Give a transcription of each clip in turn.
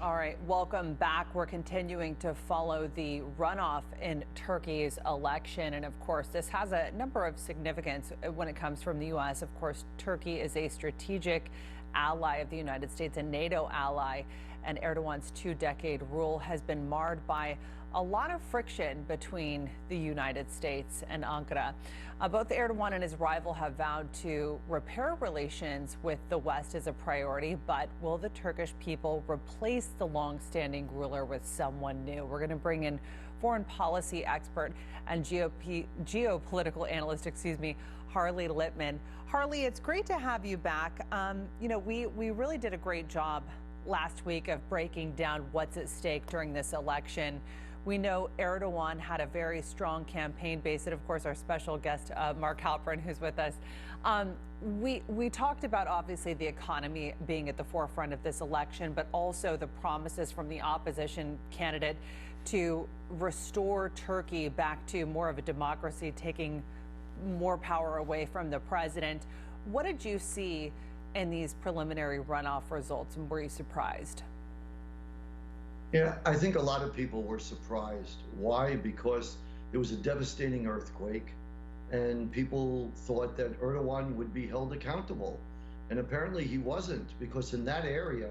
All right, welcome back. We're continuing to follow the runoff in Turkey's election. And of course, this has a number of significance when it comes from the U.S. Of course, Turkey is a strategic ally of the United States, a NATO ally, and Erdogan's two-decade rule has been marred by a lot of friction between the United States and Ankara. Both Erdogan and his rival have vowed to repair relations with the West as a priority, but will the Turkish people replace the long-standing ruler with someone new? We're going to bring in foreign policy expert and geopolitical analyst, Harley Lippman. Harley, it's great to have you back. We really did a great job last week of breaking down what's at stake during this election. We know Erdogan had a very strong campaign base, and of course our special guest, Mark Halperin, who's with us. We talked about obviously the economy being at the forefront of this election, but also the promises from the opposition candidate to restore Turkey back to more of a democracy, taking more power away from the president. What did you see in these preliminary runoff results, and were you surprised? Yeah, I think a lot of people were surprised. Why? Because it was a devastating earthquake, and people thought that Erdogan would be held accountable. And apparently he wasn't, because in that area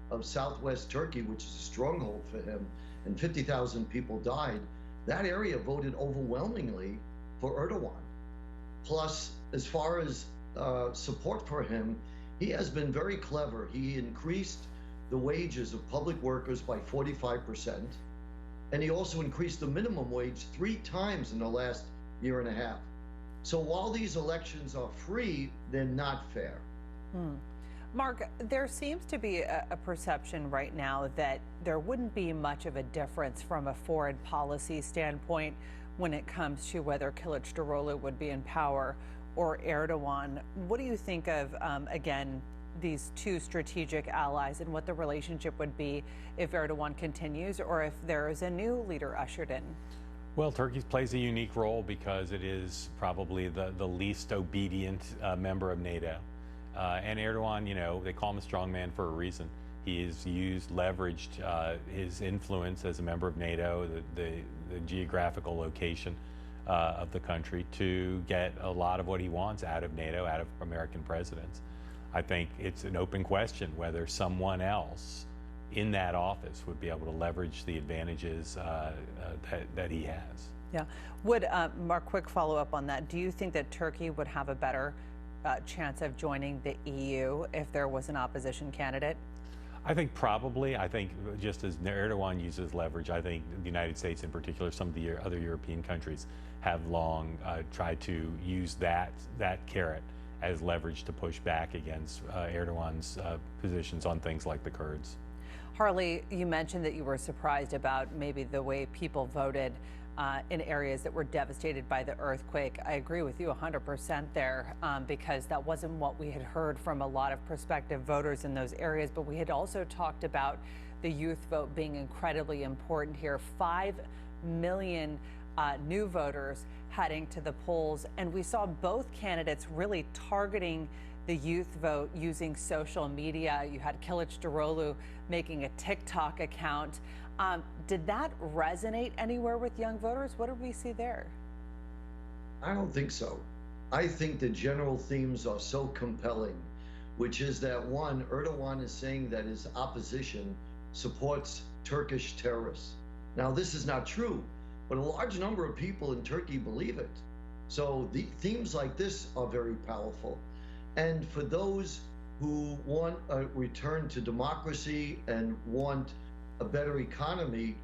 of southwest Turkey, which is a stronghold for him, and 50,000 people died, that area voted overwhelmingly for Erdogan. Plus, as far as support for him, he has been very clever. He increased the wages of public workers by 45%. And he also increased the minimum wage 3 times in the last year and a half. So while these elections are free, they're not fair. Mark, there seems to be a perception right now that there wouldn't be much of a difference from a foreign policy standpoint when it comes to whether Kılıçdaroğlu would be in power or Erdogan. What do you think of, again, these two strategic allies and what the relationship would be if Erdogan continues or if there is a new leader ushered in? Well, Turkey plays a unique role because it is probably the least obedient member of NATO. And Erdogan, they call him a strong man for a reason. He has leveraged his influence as a member of NATO, the geographical location of the country, to get a lot of what he wants out of NATO, out of American presidents. I think it's an open question whether someone else in that office would be able to leverage the advantages that he has. Yeah. Would, Mark, quick follow-up on that. Do you think that Turkey would have a better chance of joining the EU if there was an opposition candidate? I think probably. I think just as Erdogan uses leverage, I think the United States in particular, some of the other European countries have long tried to use that carrot as leverage to push back against Erdogan's positions on things like the Kurds. Harley, you mentioned that you were surprised about maybe the way people voted in areas that were devastated by the earthquake. I agree with you 100% there, because that wasn't what we had heard from a lot of prospective voters in those areas. But we had also talked about the youth vote being incredibly important here. 5 million new voters heading to the polls, and we saw both candidates really targeting the youth vote using social media. You had Kılıçdaroğlu making a TikTok account. Did that resonate anywhere with young voters? What did we see there? I don't think so. I think the general themes are so compelling, which is that, one, Erdogan is saying that his opposition supports Turkish terrorists. Now, this is not true, but a large number of people in Turkey believe it. So the themes like this are very powerful. And for those who want a return to democracy and want a better economy,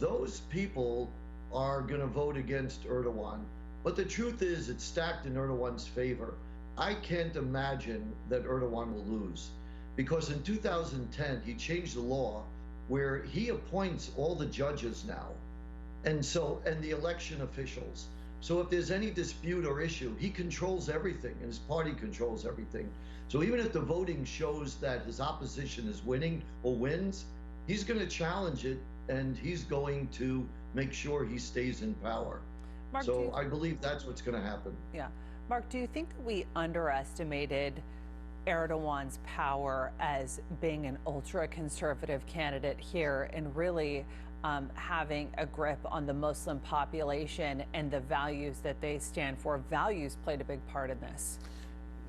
those people are going to vote against Erdogan. But the truth is, it's stacked in Erdogan's favor. I can't imagine that Erdogan will lose, because in 2010, he changed the law where he appoints all the judges now, and the election officials. So if there's any dispute or issue, he controls everything, and his party controls everything. So even if the voting shows that his opposition is winning or wins, he's going to challenge it, and he's going to make sure he stays in power. Mark, I believe that's what's going to happen. Yeah. Mark, do you think that we underestimated Erdogan's power as being an ultra-conservative candidate here and really having a grip on the Muslim population and the values that they stand for. Values played a big part in this.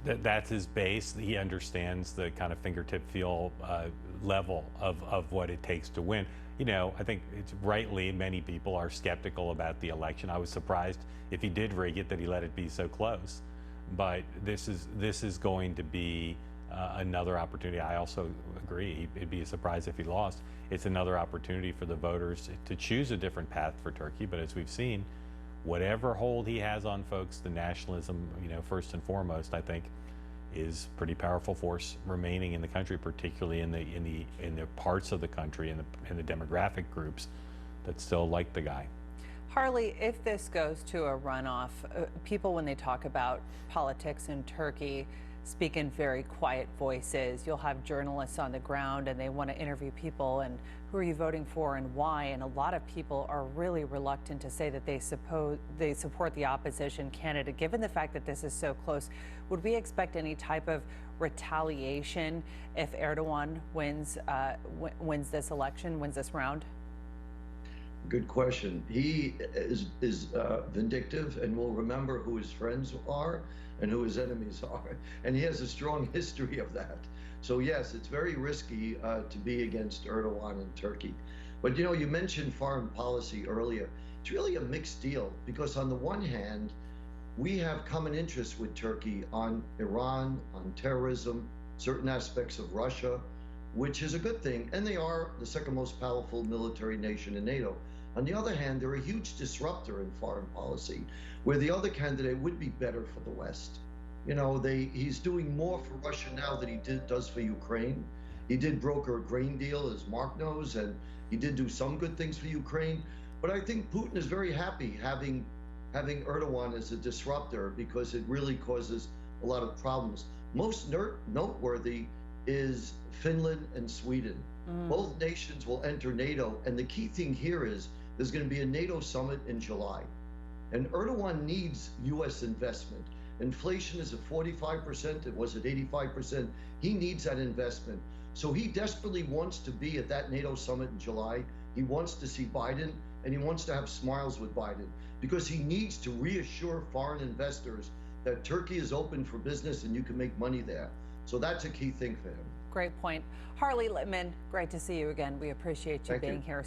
That's his base. He understands the kind of fingertip feel level of what it takes to win. You know, I think it's rightly many people are skeptical about the election. I was surprised if he did rig it that he let it be so close. But this is going to be another opportunity. I also agree. It'd be a surprise if he lost. It's another opportunity for the voters to choose a different path for Turkey. But as we've seen, whatever hold he has on folks, the nationalism, you know, first and foremost, I think, is pretty powerful force remaining in the country, particularly in the parts of the country and the demographic groups that still like the guy. Harley, if this goes to a runoff, people, when they talk about politics in Turkey, speak in very quiet voices. You'll have journalists on the ground and they want to interview people and who are you voting for and why, and a lot of people are really reluctant to say that they support the opposition candidate. Given the fact that this is so close, would we expect any type of retaliation if Erdogan wins this election, wins this round? Good question. He is vindictive and will remember who his friends are and who his enemies are. And he has a strong history of that. So yes, it's very risky to be against Erdogan in Turkey. But you know, you mentioned foreign policy earlier. It's really a mixed deal because on the one hand, we have common interests with Turkey on Iran, on terrorism, certain aspects of Russia, which is a good thing. And they are the second most powerful military nation in NATO. On the other hand, they're a huge disruptor in foreign policy, where the other candidate would be better for the West. You know, he's doing more for Russia now than he does for Ukraine. He did broker a grain deal, as Mark knows, and he did do some good things for Ukraine. But I think Putin is very happy having Erdogan as a disruptor because it really causes a lot of problems. Most noteworthy is Finland and Sweden. Both nations will enter NATO, and the key thing here is there's going to be a NATO summit in July. And Erdogan needs U.S. investment. Inflation is at 45%, it was at 85%. He needs that investment. So he desperately wants to be at that NATO summit in July. He wants to see Biden, and he wants to have smiles with Biden because he needs to reassure foreign investors that Turkey is open for business and you can make money there. So that's a key thing for him. Great point. Harley, Lippman, great to see you again. We appreciate you being here.